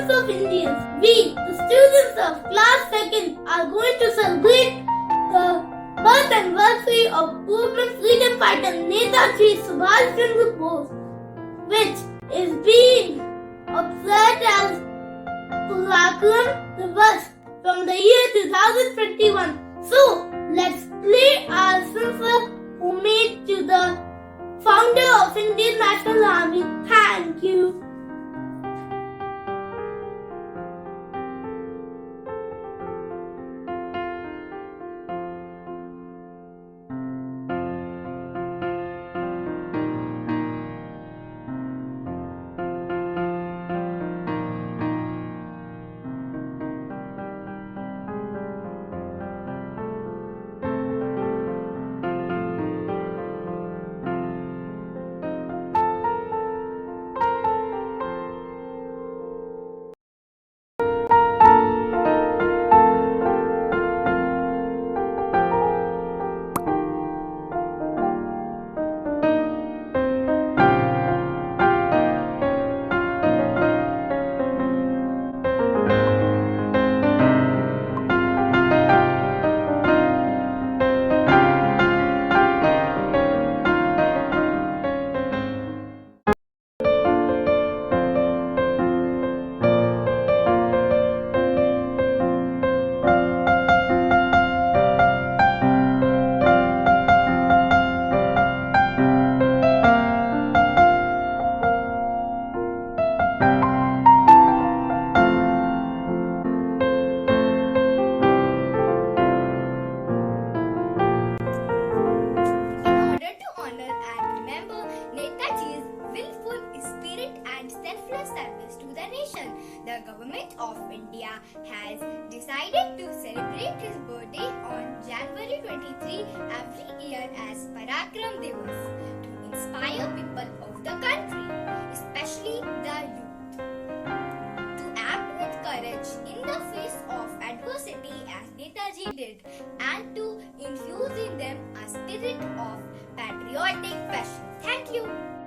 thousands of Indians, we, the students of class 2nd, are going to celebrate the birth anniversary of women freedom fighter NetaJi Subhash Chandra Bose, which is being observed as Parakram Divas from the year 2021. So, let's play our sincere homage to the founder of Indian National Army. Thank you. Selfless service to the nation. The government of India has decided to celebrate his birthday on January 23 every year as Parakram Divas to inspire people of the country, especially the youth, to act with courage in the face of adversity as NetaJi did, and to infuse in them a spirit of patriotic passion. Thank you.